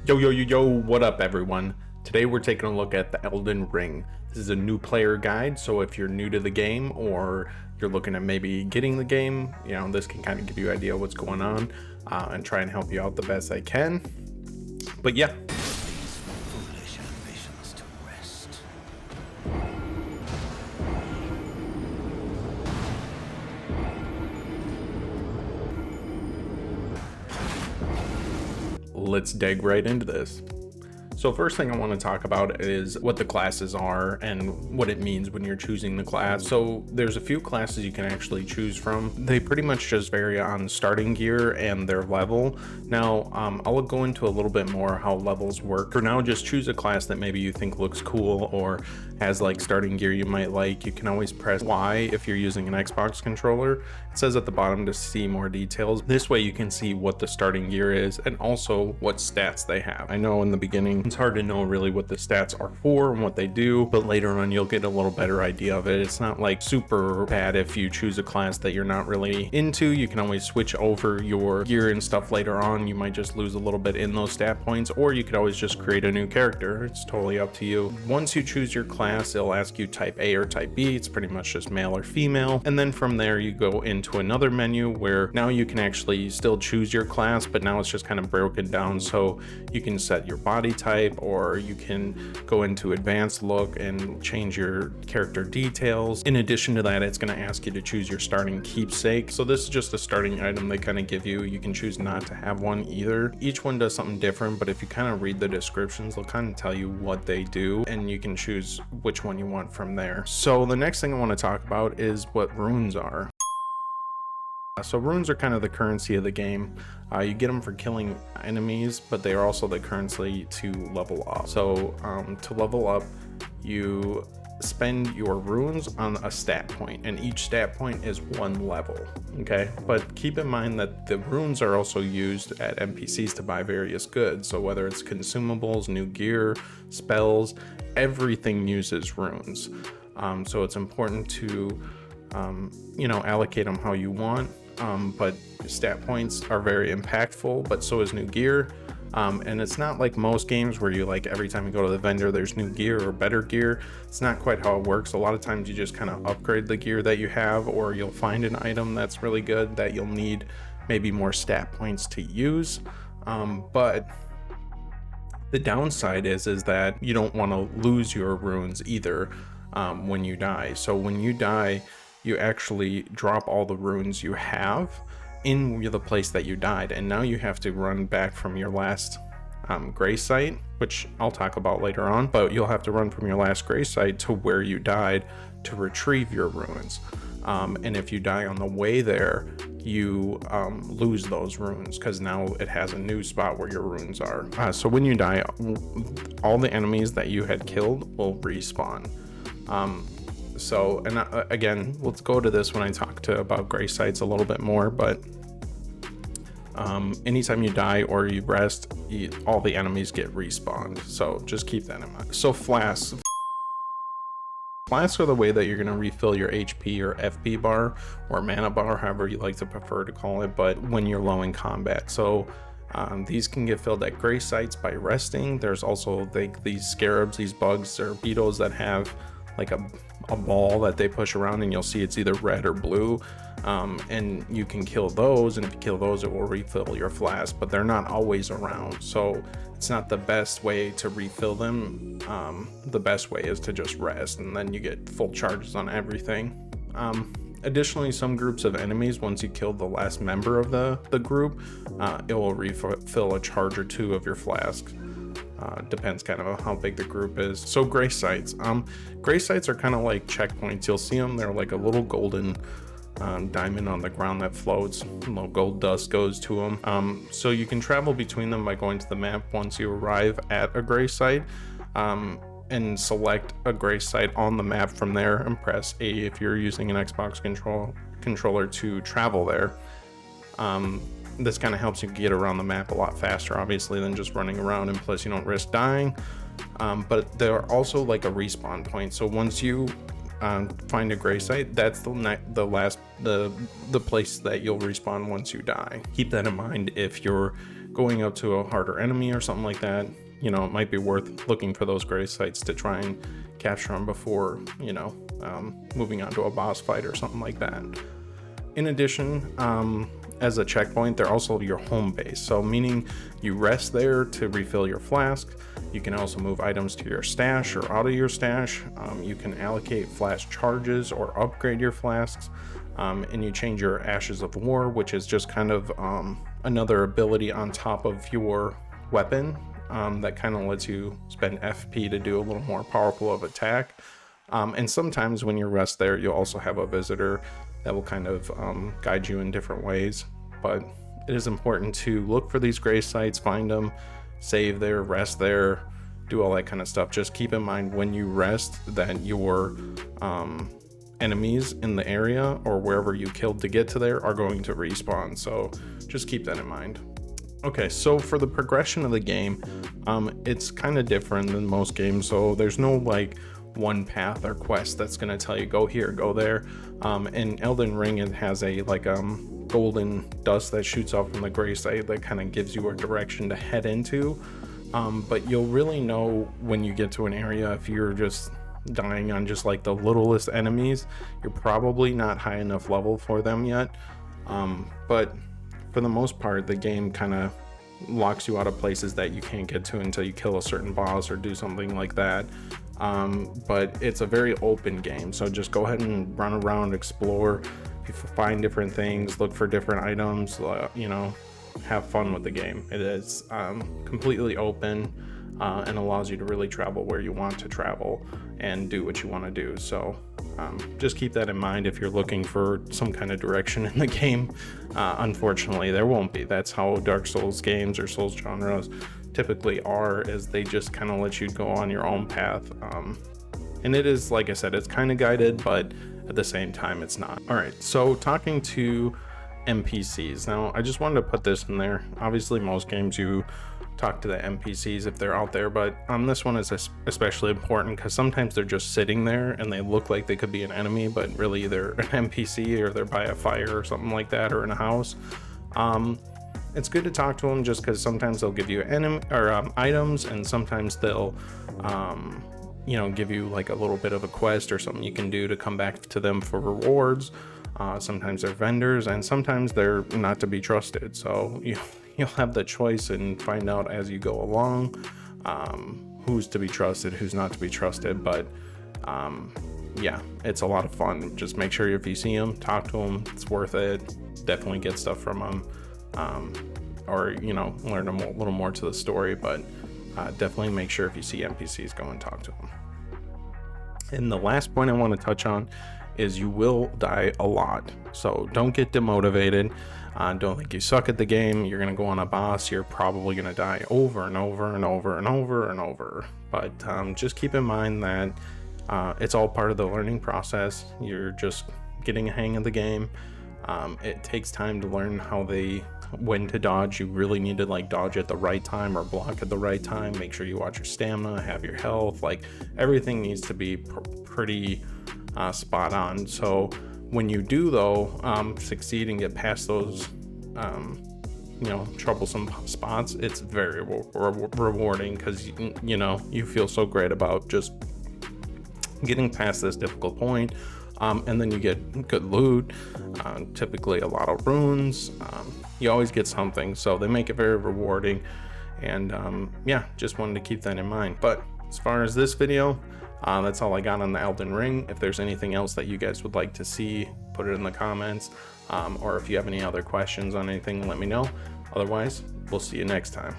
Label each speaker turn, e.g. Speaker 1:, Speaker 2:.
Speaker 1: Yo, what up everyone? Today we're taking a look at the Elden Ring. This is a new player guide, so if you're new to the game or you're looking at maybe getting the game, this can kind of give you an idea of what's going on and try and help you out the best I can. But yeah. Let's dig right into this. So first thing I want to talk about is what the classes are and what it means when you're choosing the class. So there's a few classes you can actually choose from. They pretty much just vary on starting gear and their level. Now I'll go into a little bit more how levels work. For now, just choose a class that maybe you think looks cool or has like starting gear you might like. You can always press Y if you're using an Xbox controller. It says at the bottom to see more details. This way you can see what the starting gear is and also what stats they have. I know in the beginning it's hard to know really what the stats are for and what they do, but later on you'll get a little better idea of it. It's not like super bad if you choose a class that you're not really into. You can always switch over your gear and stuff later on. You might just lose a little bit in those stat points, or you could always just create a new character. It's totally up to you. Once you choose your class, it'll ask you type A or type B. It's pretty much just male or female. And then from there you go into another menu where now you can actually still choose your class, but now it's just kind of broken down. So you can set your body type, or you can go into advanced look and change your character details. In addition to that, it's going to ask you to choose your starting keepsake. So this is just a starting item they kind of give you. You can choose not to have one either. Each one does something different, but if you kind of read the descriptions, they'll kind of tell you what they do, and you can choose which one you want from there. So the next thing I want to talk about is what runes are. So runes are kind of the currency of the game. You get them for killing enemies, but they are also the currency to level up. So to level up, you spend your runes on a stat point, and each stat point is one level. Okay, but keep in mind that the runes are also used at NPCs to buy various goods. So whether it's consumables, new gear, spells, everything uses runes. So it's important to allocate them how you want. But stat points are very impactful, but so is new gear. And it's not like most games where you like every time you go to the vendor there's new gear or better gear. It's not quite how it works. A lot of times you just kind of upgrade the gear that you have, or you'll find an item that's really good that you'll need maybe more stat points to use. But the downside is that you don't want to lose your runes either when you die. So when you die, you actually drop all the runes you have in the place that you died, and now you have to run back from your last gray site, which I'll talk about later on, but you'll have to run from your last gray site to where you died to retrieve your runes. And if you die on the way there, you lose those runes because now it has a new spot where your runes are. So when you die, all the enemies that you had killed will respawn. So, and again, let's go to this when I talk about gray sites a little bit more, but anytime you die or you rest, all the enemies get respawned. So just keep that in mind. So flasks are the way that you're going to refill your HP or FP bar or mana bar, however you like to prefer to call it, but when you're low in combat. So these can get filled at gray sites by resting. There's also these scarabs, these bugs or beetles that have like a ball that they push around, and you'll see it's either red or blue, and you can kill those, and if you kill those it will refill your flask, but they're not always around, so it's not the best way to refill them. The best way is to just rest, and then you get full charges on everything. Additionally, some groups of enemies, once you kill the last member of the group, it will refill a charge or two of your flask. Depends kind of on how big the group is. So gray sites. Gray sites are kind of like checkpoints. You'll see them. They're like a little golden diamond on the ground that floats. A little gold dust goes to them. So you can travel between them by going to the map once you arrive at a gray site, and select a gray site on the map from there, and press A if you're using an Xbox controller to travel there. This kind of helps you get around the map a lot faster, obviously, than just running around, and plus you don't risk dying. But there are also like a respawn point. So once you find a gray site, that's the place that you'll respawn once you die. Keep that in mind if you're going up to a harder enemy or something like that, you know, it might be worth looking for those gray sites to try and capture them before, you know, moving on to a boss fight or something like that. In addition, as a checkpoint, they're also your home base. So meaning you rest there to refill your flask. You can also move items to your stash or out of your stash. You can allocate flask charges or upgrade your flasks. And you change your Ashes of War, which is just kind of another ability on top of your weapon that kind of lets you spend FP to do a little more powerful of attack. And sometimes when you rest there, you'll also have a visitor that will kind of guide you in different ways. But it is important to look for these gray sites, find them, save there, rest there, do all that kind of stuff. Just keep in mind when you rest that your enemies in the area or wherever you killed to get to there are going to respawn. So just keep that in mind. Okay, so for the progression of the game, it's kind of different than most games. So there's no like one path or quest that's going to tell you go here, go there. In Elden Ring, it has a like golden dust that shoots off from the gray site that kind of gives you a direction to head into. But you'll really know when you get to an area if you're just dying on just like the littlest enemies. You're probably not high enough level for them yet. But for the most part, the game kind of locks you out of places that you can't get to until you kill a certain boss or do something like that. But it's a very open game, so just go ahead and run around, explore, find different things, look for different items, you know, have fun with the game. It is completely open and allows you to really travel where you want to travel and do what you want to do. So just keep that in mind if you're looking for some kind of direction in the game. Unfortunately, there won't be. That's how Dark Souls games or Souls genres typically are, is they just kind of let you go on your own path. And it is, like I said, it's kind of guided, but at the same time it's not. All right, so talking to NPCs. Now, I just wanted to put this in there. Obviously, most games you talk to the NPCs if they're out there, but this one is especially important because sometimes they're just sitting there and they look like they could be an enemy, but really they're an NPC or they're by a fire or something like that, or in a house. It's good to talk to them just because sometimes they'll give you items, and sometimes they'll you know, give you like a little bit of a quest or something you can do to come back to them for rewards. Sometimes they're vendors, and sometimes they're not to be trusted. So you'll have the choice and find out as you go along who's to be trusted, who's not to be trusted. But yeah, it's a lot of fun. Just make sure if you see them, talk to them. It's worth it. Definitely get stuff from them, or you know, learn a little more to the story. But definitely make sure if you see NPCs, go and talk to them. And the last point I want to touch on is you will die a lot. So don't get demotivated. Don't think you suck at the game. You're going to go on a boss. You're probably going to die over and over and over and over and over. But just keep in mind that it's all part of the learning process. You're just getting a hang of the game. It takes time to learn when to dodge. You really need to like dodge at the right time or block at the right time. Make sure you watch your stamina, have your health. Like everything needs to be pretty spot on. So when you do though succeed and get past those you know, troublesome spots, it's very rewarding because you know, you feel so great about just getting past this difficult point. And then you get good loot, typically a lot of runes. You always get something, so they make it very rewarding. And yeah, just wanted to keep that in mind. But as far as this video, that's all I got on the Elden Ring. If there's anything else that you guys would like to see, put it in the comments. Or if you have any other questions on anything, let me know. Otherwise, we'll see you next time.